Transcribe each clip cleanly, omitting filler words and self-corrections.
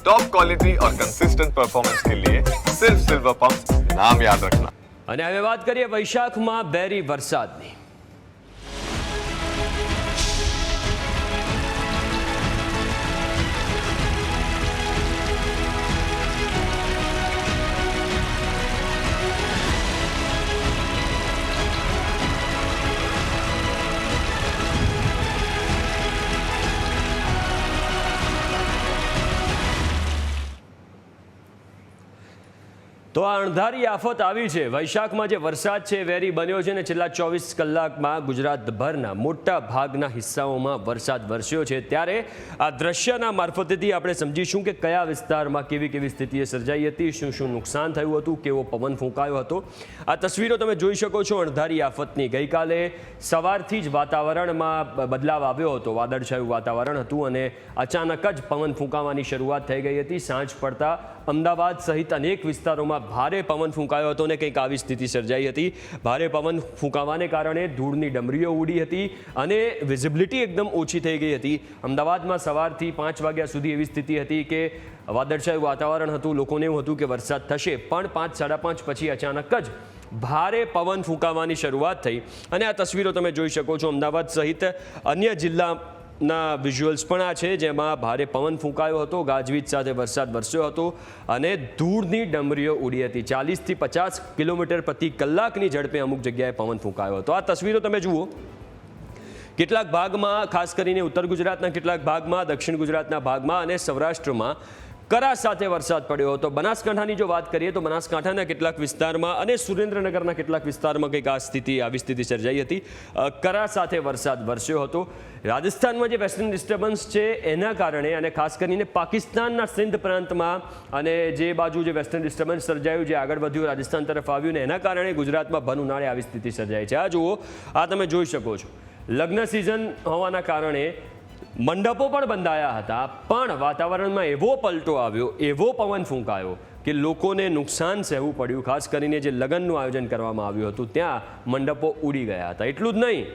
Top quality और consistent performance के लिए सिर्फ सिल्वर पंप नाम याद रखना। અને હવે વાત કરીએ વૈશાખમાં બેરી વરસાદની। તો આ અણધારી આફત આવી છે। વૈશાખમાં જે વરસાદ છે વેરી બન્યો છે ને છેલ્લા 24 કલાકમાં ગુજરાતભરના મોટા ભાગના હિસ્સાઓમાં વરસાદ વરસ્યો છે। ત્યારે આ દ્રશ્યના મારફતેથી આપણે સમજીશું કે કયા વિસ્તારમાં કેવી સ્થિતિ સર્જાઈ હતી, શું નુકસાન થયું હતું, કેવો પવન ફૂંકાયો હતો। આ તસવીરો તમે જોઈ શકો છો અણધારી આફતની। ગઈકાલે સવારથી જ વાતાવરણમાં બદલાવ આવ્યો હતો, વાદળછાયું વાતાવરણ હતું અને અચાનક જ પવન ફૂંકાવાની શરૂઆત થઈ ગઈ હતી। સાંજ પડતા અમદાવાદ સહિત અનેક વિસ્તારોમાં ભારે પવન ફૂંકાયો હતો અને કંઈક આવી સ્થિતિ સર્જાઈ હતી। ભારે પવન ફૂંકાવાને કારણે ધૂળની ડમરીઓ ઉડી હતી અને વિઝિબિલિટી એકદમ ઓછી થઈ ગઈ હતી। અમદાવાદમાં સવારથી 5 વાગ્યા સુધી એવી સ્થિતિ હતી કે વાદળછાયું વાતાવરણ હતું, લોકોને એવું હતું કે વરસાદ થશે, પણ 5, 5:30 પછી અચાનક જ ભારે પવન ફૂંકાવાની શરૂઆત થઈ અને આ તસવીરો તમે જોઈ શકો છો। અમદાવાદ સહિત અન્ય જિલ્લાના વિઝ્યુઅલ્સ પણ આ છે, જેમાં ભારે પવન ફૂંકાયો હતો, ગાજવીજ સાથે વરસાદ વરસ્યો હતો અને ધૂળની ડમરીઓ ઉડી હતી। 40 થી 50 કિલોમીટર પ્રતિ કલાકની ઝડપે અમુક જગ્યાએ પવન ફૂંકાયો હતો। આ તસવીરો તમે જુઓ। કેટલાક ભાગમાં, ખાસ કરીને ઉત્તર ગુજરાતના કેટલાક ભાગમાં, દક્ષિણ ગુજરાતના ભાગમાં અને સૌરાષ્ટ્રમાં કરા સાથે વરસાદ પડ્યો હતો। બનાસકાંઠાની જો વાત કરીએ તો બનાસકાંઠાના કેટલાક વિસ્તારમાં અને સુરેન્દ્રનગરના કેટલાક વિસ્તારમાં કંઈક આવી સ્થિતિ સર્જાઈ હતી। કરા સાથે વરસાદ વરસ્યો હતો। રાજસ્થાનમાં જે વેસ્ટર્ન ડિસ્ટર્બન્સ છે એના કારણે અને ખાસ કરીને પાકિસ્તાનના સિંધ પ્રાંતમાં અને જે બાજુ જે વેસ્ટર્ન ડિસ્ટર્બન્સ સર્જાયું, જે આગળ વધ્યું રાજસ્થાન તરફ આવ્યું ને એના કારણે ગુજરાતમાં ભર ઉનાળે આવી સ્થિતિ સર્જાઈ છે। આ જુઓ, આ તમે જોઈ શકો છો। લગ્ન સિઝન હોવાના કારણે મંડપો પણ બંધાયા હતા, પણ વાતાવરણમાં એવો પલટો આવ્યો, એવો પવન ફૂંકાયો કે લોકોને નુકસાન સહેવું પડ્યું। ખાસ કરીને જે લગ્નનું આયોજન કરવામાં આવ્યું હતું ત્યાં મંડપો ઉડી ગયા હતા। એટલું જ નહીં,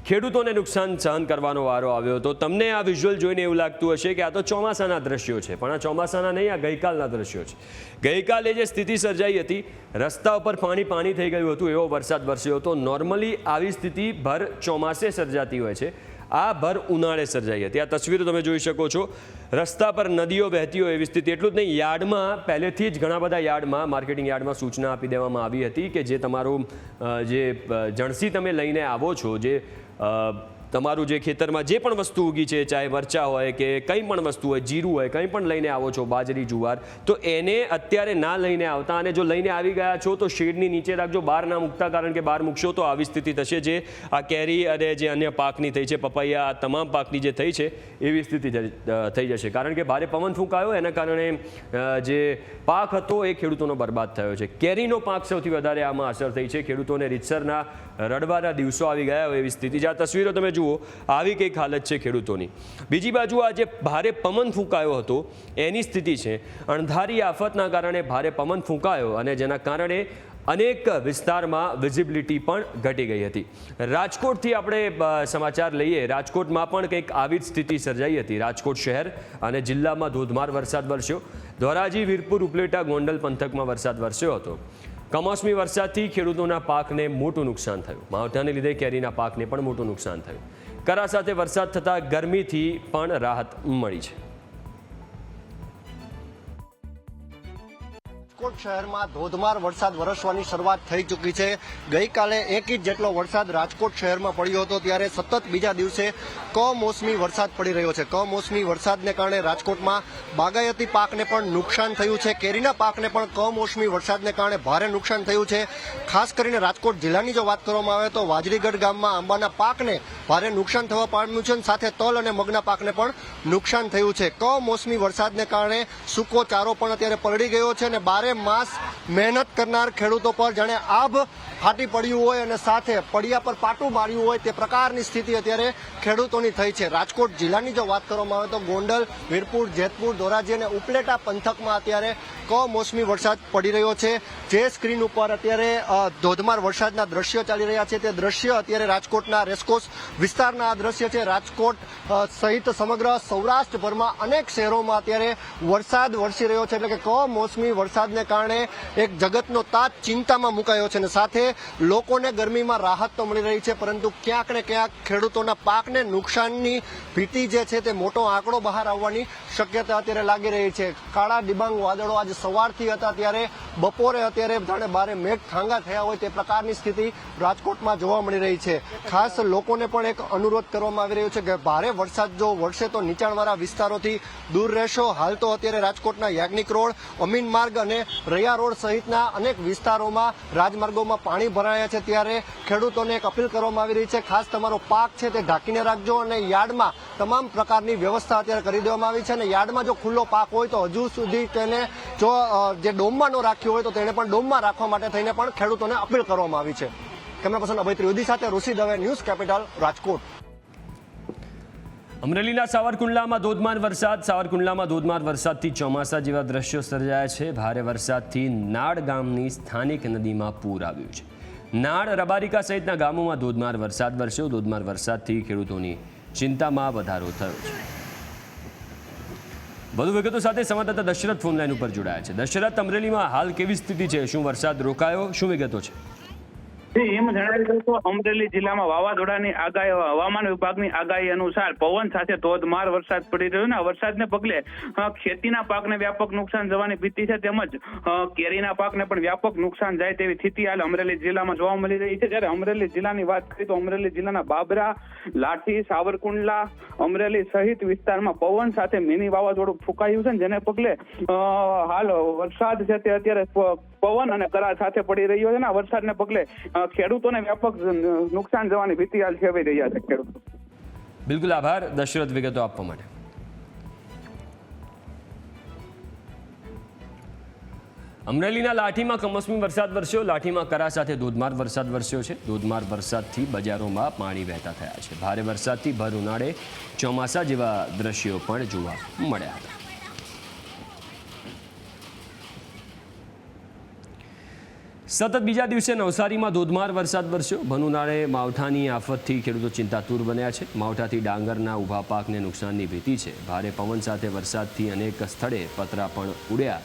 ખેડૂતોને નુકસાન સહન કરવાનો વારો આવ્યો હતો। તમને આ વિઝ્યુઅલ જોઈને એવું લાગતું હશે કે આ તો ચોમાસાના દ્રશ્યો છે, પણ આ ચોમાસાના નહીં, આ ગઈકાલના દ્રશ્યો છે। ગઈકાલે જે સ્થિતિ સર્જાઈ હતી, રસ્તા ઉપર પાણી થઈ ગયું હતું, એવો વરસાદ વરસ્યો હતો। નોર્મલી આવી સ્થિતિ ભર ચોમાસે સર્જાતી હોય છે, આ ભર ઉનાળે સર્જાઈ હતી। આ તસવીરો તમે જોઈ શકો છો। રસ્તા પર નદીઓ વહેતી હોય એવી સ્થિતિ। એટલું જ નહીં, યાર્ડમાં પહેલેથી જ ઘણા બધા યાર્ડમાં, માર્કેટિંગ યાર્ડમાં સૂચના આપી દેવામાં આવી હતી કે જે તમારું જે જણસી તમે લઈને આવો છો, જે તમારું જે ખેતરમાં જે પણ વસ્તુ ઉગી છે, ચાહે મરચાં હોય કે કંઈ પણ વસ્તુ હોય, જીરું હોય, કંઈ પણ લઈને આવો છો, બાજરી, જુવાર, તો એને અત્યારે ના લઈને આવતા, અને જો લઈને આવી ગયા છો તો શેડની નીચે રાખજો, બહાર ના મૂકતા, કારણ કે બહાર મૂકશો તો આવી સ્થિતિ થશે જે આ કેરી અને જે અન્ય પાકની થઈ છે, પપૈયા, આ તમામ પાકની જે થઈ છે એવી સ્થિતિ થઈ જશે। કારણ કે ભારે પવન ફૂંકાયો એના કારણે જે પાક હતો એ ખેડૂતોનો બરબાદ થયો છે। કેરીનો પાક સૌથી વધારે આમાં અસર થઈ છે। ખેડૂતોને રીતસરના રડવાના દિવસો આવી ગયા હોય એવી સ્થિતિ। આ તસવીરો તમે જુઓ, આવી કંઈક હાલત છે ખેડૂતોની। બીજી બાજુ આ જે ભારે પવન ફૂંકાયો હતો એની સ્થિતિ છે। અણધારી આફતના કારણે ભારે પવન ફૂંકાયો અને જેના કારણે અનેક વિસ્તારમાં વિઝિબિલિટી પણ ઘટી ગઈ હતી। રાજકોટથી આપણે સમાચાર લઈએ। રાજકોટમાં પણ કંઈક આવી જ સ્થિતિ સર્જાઈ હતી। રાજકોટ શહેર અને જિલ્લામાં ધોધમાર વરસાદ વરસ્યો। ધોરાજી, વીરપુર, ઉપલેટા, ગોંડલ પંથકમાં વરસાદ વરસ્યો હતો। કમોસમી વરસાદથી ખેડૂતોના પાકને મોટું નુકસાન થયું। માવઠાને લીધે કેરીના પાકને પણ મોટું નુકસાન થયું। કરા સાથે વરસાદ થતાં ગરમીથી પણ રાહત મળી છે। રાજકોટ શહેરમાં ધોધમાર વરસાદ વરસવાની શરૂઆત થઈ ચૂકી છે। ગઈકાલે 1 ઇંચ જેટલો વરસાદ રાજકોટ શહેરમાં પડ્યો હતો, ત્યારે સતત બીજા દિવસે કમોસમી વરસાદ પડી રહ્યો છે। કમોસમી વરસાદને કારણે રાજકોટમાં બાગાયતી પાકને પણ નુકસાન થયું છે। કેરીના પાકને પણ કમોસમી વરસાદને કારણે ભારે નુકસાન થયું છે। ખાસ કરીને રાજકોટ જિલ્લાની જો વાત કરવામાં આવે તો વાજરીગઢ ગામમાં આંબાના પાકને ભારે નુકસાન થવા પામ્યું છે, સાથે તલ અને મગના પાકને પણ નુકસાન થયું છે। કમોસમી વરસાદને કારણે સૂકો ચારો પણ અત્યારે પલળી ગયો છે અને બારે અત્યારે માસ મહેનત કરનાર ખેડૂતો પર જાણે આભ ફાટી પડ્યું હોય અને સાથે પડિયા પર પાટું માર્યું હોય તે પ્રકારની સ્થિતિ અત્યારે ખેડૂતોની થઈ છે. રાજકોટ જિલ્લાની જો વાત કરવામાં આવે તો ગોંડલ, વીરપુર, જેતપુર, ધોરાજી અને ઉપલેટા પંથકમાં અત્યારે કમોસમી વરસાદ પડી રહ્યો છે. જે સ્ક્રીન ઉપર અત્યારે ધોધમાર વરસાદના દ્રશ્યો ચાલી રહ્યા છે તે દ્રશ્ય અત્યારે રાજકોટના રેસકોર્સ વિસ્તારના આ દ્રશ્ય છે. રાજકોટ સહિત સમગ્ર સૌરાષ્ટ્રભરમાં અનેક શહેરોમાં અત્યારે વરસાદ વરસી રહ્યો છે, એટલે કે કમોસમી વરસાદને કારણે એક જગતનો તાત ચિંતામાં મુકાયો છે અને સાથે લોકોને ગરમીમાં રાહત તો મળી રહી છે, પરંતુ ક્યાંક ને ક્યાંક ખેડૂતોના પાકને નુકસાનની ભીતિ જે છે તે મોટો આંકડો બહાર આવવાની શક્યતા અત્યારે લાગી રહી છે. કાળા ડિબાંગ વાદળો આજે સવારથી હતા ત્યારે બપોરે અત્યારે જાણે બારે મેઘ ખાંગા થયા હોય તે પ્રકારની સ્થિતિ રાજકોટમાં જોવા મળી રહી છે. ખાસ લોકોને પણ એક અનુરોધ કરવામાં આવી રહ્યો છે કે ભારે વરસાદ જો વરસે તો નીચાણવાળા વિસ્તારોથી દૂર રહેશો. હાલ તો અત્યારે રાજકોટના યાજ્ઞિક રોડ, અમીન માર્ગ અને રૈયા રોડ સહિતના અનેક વિસ્તારોમાં રાજમાર્ગોમાં પાણી ભરાયા છે, ત્યારે ખેડૂતોને એક અપીલ કરવામાં આવી રહી છે, ખાસ તમારો પાક છે તે ઢાંકીને રાખજો અને યાર્ડમાં તમામ પ્રકારની વ્યવસ્થા અત્યારે કરી દેવામાં આવી છે. અને યાર્ડમાં જો ખુલ્લો પાક હોય તો હજુ સુધી તેને જો જે ડોમમાં ન રાખ્યો હોય તો તેને પણ ડોમમાં રાખવા માટે થઈને પણ ખેડૂતોને અપીલ કરવામાં આવી છે. કેમેરા પર્સન અભય ત્રિવેદી સાથે ઋષિ દવે, ન્યૂઝ કેપિટલ, રાજકોટ. અમરેલીના સાવરકુંડલામાં ધોધમાર વરસાદ. સાવરકુંડલામાં ધોધમાર વરસાદથી ચોમાસા જેવા દ્રશ્યો સર્જાયા છે. ભારે વરસાદથી નાડ ગામની સ્થાનિક નદીમાં પૂર આવ્યું છે. નાડ, રબારિકા સહિતના ગામોમાં ધોધમાર વરસાદ વરસ્યો. ધોધમાર વરસાદથી ખેડૂતોની ચિંતામાં વધારો થયો છે. વધુ વિગતો સાથે સંવાદદાતા દશરથ ફોનલાઈન ઉપર જોડાયા છે. દશરથ, અમરેલીમાં હાલ કેવી સ્થિતિ છે? શું વરસાદ રોકાયો? શું વિગતો છે? એમ જણાવી દઉં તો અમરેલી જિલ્લામાં વાવાઝોડાની આગાહી, હવામાન વિભાગની આગાહી અનુસાર પવન સાથે ધોધમાર વરસાદ પડી રહ્યો છે. વરસાદને પગલે ખેતીના પાકને વ્યાપક નુકસાન જવાની ભીતિ છે, તેમજ કેરીના પાકને પણ વ્યાપક નુકસાન જાય તેવી સ્થિતિ હાલ અમરેલી જિલ્લામાં જોવા મળી રહી છે. જ્યારે અમરેલી જિલ્લાની વાત કરીએ તો અમરેલી જિલ્લાના બાબરા, લાઠી, સાવરકુંડલા, અમરેલી સહિત વિસ્તારમાં પવન સાથે મિની વાવાઝોડું ફૂંકાયું છે, જેને પગલે હાલ વરસાદ છે તે અત્યારે પવન અને કરા સાથે પડી રહ્યો છે. વરસાદને પગલે ખેડૂતોને વ્યાપક નુકસાન જવાની ભીતિ હાલ સેવાઈ રહ્યા છે ખેડૂતો. બિલકુલ, આભાર દશરથ વિગતો આપવા માટે. અમરેલીના લાઠીમાં કમોસમી વરસાદ વરસ્યો. લાઠીમાં કરા સાથે ધોધમાર વરસાદ વરસ્યો છે. ધોધમાર વરસાદથી બજારોમાં પાણી વહેતા થયા છે. ભારે વરસાદથી ભર ઉનાળે ચોમાસા જેવા દ્રશ્યો પણ જોવા મળ્યા હતા. સતત બીજા દિવસે નવસારીમાં ધોધમાર વરસાદ વરસ્યો. ભર ઉનાળે માવઠાની આફતથી ખેડૂતો ચિંતાતુર બન્યા છે. માવઠાથી ડાંગરના ઊભા પાકને નુકસાનની ભીતિ છે. ભારે પવન સાથે વરસાદથી અનેક સ્થળે પતરા પણ ઉડ્યા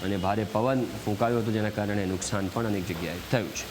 અને ભારે પવન ફૂંકાયો હતો, જેના કારણે નુકસાન પણ અનેક જગ્યાએ થયું છે.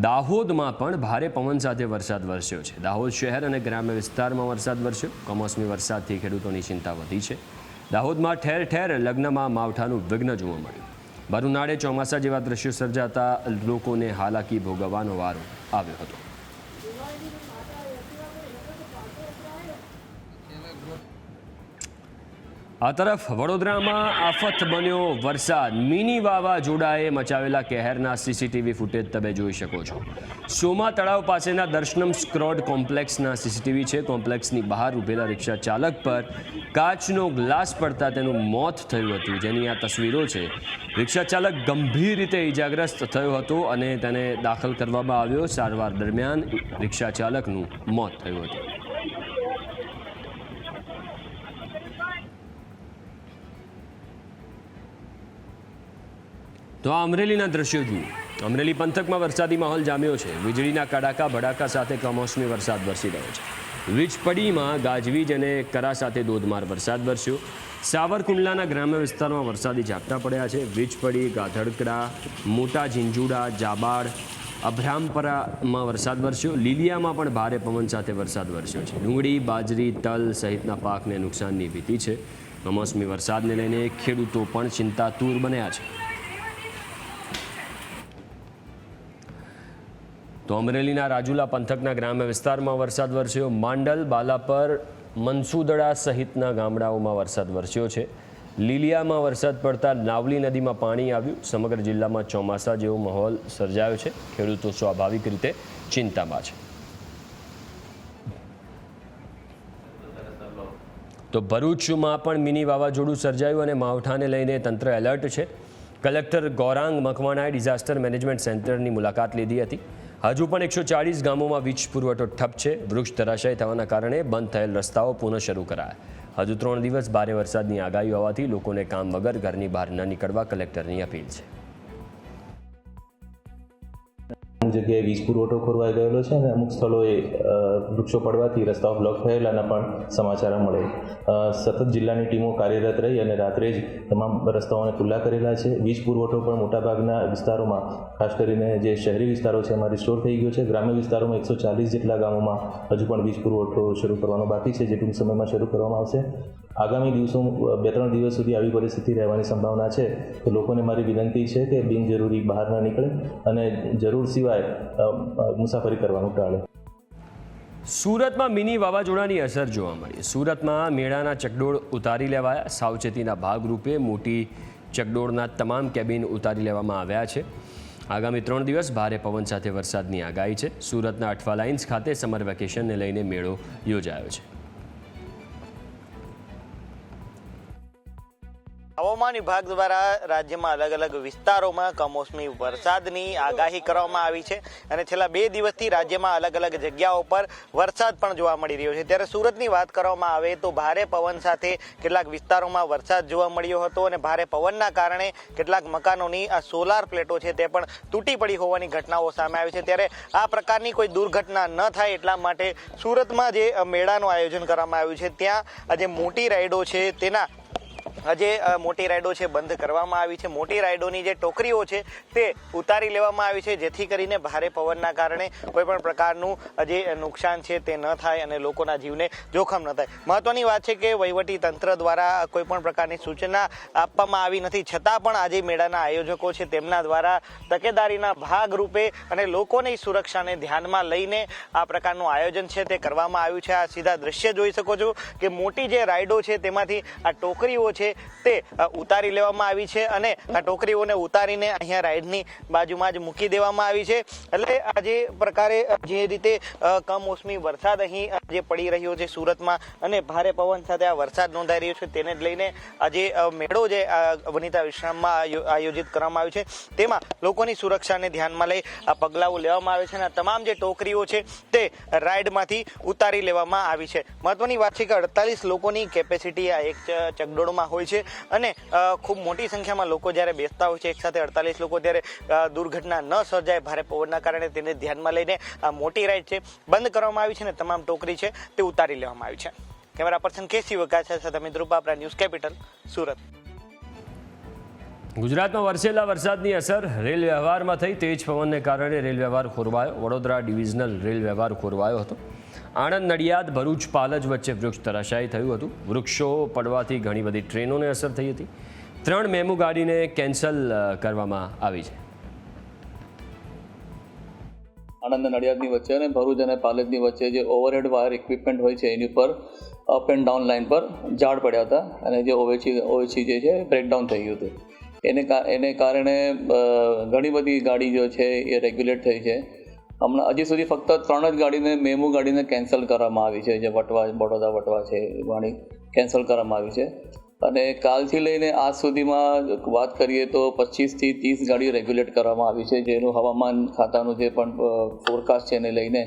દાહોદમાં પણ ભારે પવન સાથે વરસાદ વરસ્યો છે. દાહોદ શહેર અને ગ્રામ્ય વિસ્તારમાં વરસાદ વરસ્યો. કમોસમી વરસાદથી ખેડૂતોની ચિંતા વધી છે. દાહોદમાં ઠેર ઠેર લગ્નમાં માવઠાનું વિઘ્ન જોવા મળ્યું. ભર ઉનાળે ચોમાસા જેવા દ્રશ્યો સર્જાતા લોકોને હાલાકી ભોગવવાનો વારો આવ્યો હતો. આ તરફ વડોદરામાં આફત બન્યો વરસાદ. મિની વાવાઝોડાએ મચાવેલા કહેરના સીસીટીવી ફૂટેજ તમે જોઈ શકો છો. સોમા તળાવ પાસેના દર્શનમ સ્ક્રોડ કોમ્પ્લેક્સના સીસીટીવી છે. કોમ્પ્લેક્સની બહાર ઉભેલા રિક્ષા ચાલક પર કાચનો ગ્લાસ પડતા તેનું મોત થયું હતું, જેની આ તસવીરો છે. રિક્ષા ચાલક ગંભીર રીતે ઇજાગ્રસ્ત થયો હતો અને તેને દાખલ કરવામાં આવ્યો. સારવાર દરમિયાન રિક્ષા ચાલકનું મોત થયું હતું. તો આ અમરેલીના દ્રશ્યો જુઓ. અમરેલી પંથકમાં વરસાદી માહોલ જામ્યો છે. વીજળીના કડાકા ભડાકા સાથે કમોસમી વરસાદ વરસી રહ્યો છે. વીજપડીમાં ગાજવીજ અને કરા સાથે ધોધમાર વરસાદ વરસ્યો. સાવરકુંડલાના ગ્રામ્ય વિસ્તારમાં વરસાદી ઝાપટા પડ્યા છે. વીજપડી, ગાધડકડા, મોટા ઝીંઝુડા, જાબાડ, અભરામપરામાં વરસાદ વરસ્યો. લીલિયામાં પણ ભારે પવન સાથે વરસાદ વરસ્યો છે. ડુંગળી, બાજરી, તલ સહિતના પાકને નુકસાનની ભીતિ છે. કમોસમી વરસાદને લઈને ખેડૂતો પણ ચિંતાતુર બન્યા છે. તો અમરેલીના રાજુલા પંથકના ગ્રામ્ય વિસ્તારમાં વરસાદ વરસ્યો. માંડલ, બાલાપર, મનસુદડા સહિતના ગામડાઓમાં વરસાદ વરસ્યો છે. લીલિયામાં વરસાદ પડતા નાવલી નદીમાં પાણી આવ્યું. સમગ્ર જિલ્લામાં ચોમાસા જેવો માહોલ સર્જાયો છે. ખેડૂતો સ્વાભાવિક રીતે ચિંતામાં છે. તો ભરૂચમાં પણ મિની વાવાઝોડું સર્જાયું અને માવઠાને લઈને તંત્ર એલર્ટ છે. કલેક્ટર ગૌરાંગ મકવાણાએ ડિઝાસ્ટર મેનેજમેન્ટ સેન્ટરની મુલાકાત લીધી હતી. હજુ પણ 140 ગામોમાં વીજ પુરવઠો ઠપ છે. વૃક્ષ ધરાશાયી થવાના કારણે બંધ થયેલ રસ્તાઓ પુનઃ શરૂ કરાયા. હજુ 3 દિવસ ભારે વરસાદની આગાહી હોવાથી લોકોને કામ વગર ઘરની બહાર ન નીકળવા કલેક્ટરની અપીલ છે. અમુક જગ્યાએ વીજ પુરવઠો ખોરવાઈ ગયેલો છે અને અમુક સ્થળોએ વૃક્ષો પડવાથી રસ્તાઓ બ્લોક થયેલાના પણ સમાચાર મળે. સતત જિલ્લાની ટીમો કાર્યરત રહી અને રાત્રે જ તમામ રસ્તાઓને ખુલ્લા કરેલા છે. વીજ પુરવઠો પણ મોટાભાગના વિસ્તારોમાં, ખાસ કરીને જે શહેરી વિસ્તારો છે એમાં રિસ્ટોર થઈ ગયો છે. ગ્રામ્ય વિસ્તારોમાં 140 જેટલા ગામોમાં હજુ પણ વીજ પુરવઠો શરૂ કરવાનો બાકી છે, જે ટૂંક સમયમાં શરૂ કરવામાં આવશે. આગામી દિવસો 2-3 દિવસ સુધી આવી પરિસ્થિતિ રહેવાની સંભાવના છે. તો લોકોને મારી વિનંતી છે કે બિનજરૂરી બહાર ન નીકળે અને જરૂર સિવાય મુસાફરી કરવાનું ટાળે. સુરતમાં મિની વાવાઝોડાની અસર જોવા મળી. સુરતમાં મેળાના ચકડોળ ઉતારી લેવાયા. સાવચેતીના ભાગરૂપે મોટી ચકડોળના તમામ કેબિન ઉતારી લેવામાં આવ્યા છે. આગામી 3 દિવસ ભારે પવન સાથે વરસાદની આગાહી છે. સુરતના અઠવા લાઇન્સ ખાતે સમર વેકેશનને લઈને મેળો યોજાયો છે. હવામાન વિભાગ દ્વારા રાજ્યમાં અલગ અલગ વિસ્તારોમાં કમોસમી વરસાદની આગાહી કરવામાં આવી છે અને છેલ્લા 2 દિવસથી રાજ્યમાં અલગ અલગ જગ્યાઓ પર વરસાદ પણ જોવા મળી રહ્યો છે. ત્યારે સુરતની વાત કરવામાં આવે તો ભારે પવન સાથે કેટલાક વિસ્તારોમાં વરસાદ જોવા મળ્યો હતો અને ભારે પવનના કારણે કેટલાક મકાનોની આ સોલાર પ્લેટો છે તે પણ તૂટી પડી હોવાની ઘટનાઓ સામે આવી છે. ત્યારે આ પ્રકારની કોઈ દુર્ઘટના ન થાય એટલા માટે સુરતમાં જે મેળાનું આયોજન કરવામાં આવ્યું છે ત્યાં આજે મોટી રાઇડો છે તેના જે મોટી રાઇડો છે બંધ કરવામાં આવી છે. મોટી રાઇડોની જે ટોકરીઓ છે તે ઉતારી લેવામાં આવી છે, જેથી કરીને ભારે પવનના કારણે કોઈ પણ પ્રકારનું જે નુકસાન છે તે ન થાય અને લોકોના જીવને જોખમ ન થાય. મહત્વની વાત છે કે વહીવટી તંત્ર દ્વારા કોઈ પણ પ્રકારની સૂચના આપવામાં આવી નથી, છતાં પણ આજે મેળાના આયોજકો છે તેમના દ્વારા તકેદારીના ભાગરૂપે અને લોકોની સુરક્ષાને ધ્યાનમાં લઈને આ પ્રકારનું આયોજન છે તે કરવામાં આવ્યું છે. આ સીધા દ્રશ્ય જોઈ શકો છો કે મોટી જે રાઇડો છે તેમાંથી આ ટોકરીઓ છે તે ઉતારી લેવામાં આવી છે અને આ ટોકરીઓને ઉતારીને અહીંયા રાઇડની બાજુમાં જ મૂકી દેવામાં આવી છે. એટલે આ જે પ્રકારે જે રીતે કમોસમી વરસાદ અહીં જે પડી રહ્યો છે સુરતમાં અને ભારે પવન સાથે આ વરસાદ નોંધાઈ રહ્યો છે તેને જ લઈને આજે મેળો જે વનિતા વિશ્રામમાં આયોજિત કરવામાં આવ્યો છે તેમાં લોકોની સુરક્ષાને ધ્યાનમાં લઈ આ પગલાઓ લેવામાં આવે છે અને તમામ જે ટોકરીઓ છે તે રાઇડમાંથી ઉતારી લેવામાં આવી છે. મહત્વની વાત છે કે 48 લોકોની કેપેસિટી આ એક ચકડોળમાં હોય છે અને ખૂબ મોટી સંખ્યામાં લોકો જ્યારે બેસતા હોય છે એક સાથે 48 લોકો, ત્યારે દુર્ઘટના ન સર્જાય ભારે પવનના કારણે તેને ધ્યાનમાં લઈને આ મોટી રાઇડ છે બંધ કરવામાં આવી છે અને તમામ ટોકરી છે તે ઉતારી લેવામાં આવી છે. કેમેરા પર્સન કેસી વકાચા સાથે મિત્રુપા, આપણા ન્યૂઝ કેપિટલ સુરત. ગુજરાતમાં વરસેલા વરસાદની અસર રેલ વ્યવહારમાં થઈ. તેજ પવનને કારણે રેલ વ્યવહાર ખોરવાયો. વડોદરા ડિવિઝનલ રેલ વ્યવહાર ખોરવાયો હતો. આણંદ, નડિયાદ, ભરૂચ, પાલજ વચ્ચે વૃક્ષ ધરાશાયી થયું હતું. વૃક્ષો પડવાથી ઘણી બધી ટ્રેનોને અસર થઈ હતી. 3 મેમુ ગાડીને કેન્સલ કરવામાં આવી છે. આણંદ નડિયાદની વચ્ચે અને ભરૂચ અને પાલજની વચ્ચે જે ઓવરહેડ વાયર ઇક્વિપમેન્ટ હોય છે એની ઉપર અપ એન્ડ ડાઉન લાઇન પર ઝાડ પડ્યા હતા અને જે ઓવેચી જે છે બ્રેકડાઉન થઈ ગયું હતું. એને કારણે ઘણી બધી ગાડી જો છે એ રેગ્યુલેટ થઈ છે. હમણાં હજી સુધી ફક્ત 3 જ ગાડીને મેમુ ગાડીને કેન્સલ કરવામાં આવી છે. જે બડોદરા વટવા છે એ ગાડી કેન્સલ કરવામાં આવી છે અને કાલથી લઈને આજ સુધીમાં વાત કરીએ તો 25 થી 30 ગાડીઓ રેગ્યુલેટ કરવામાં આવી છે. જેનું હવામાન ખાતાનું જે પણ ફોરકાસ્ટ છે એને લઈને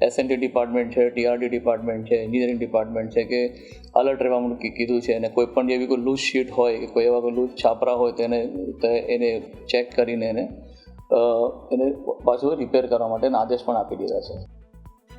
એસએનટી ડિપાર્ટમેન્ટ છે, ટીઆરડી ડિપાર્ટમેન્ટ છે, એન્જિનિયરિંગ ડિપાર્ટમેન્ટ છે કે અલર્ટ રહેવાનું કીધું છે અને કોઈ પણ જેવી કોઈ લૂઝ શીટ હોય કે કોઈ એવા કોઈ લૂઝ છાપરા હોય તો એને ચેક કરીને એને પાછું રિપેર કરવા માટેના આદેશ પણ આપી દીધા છે.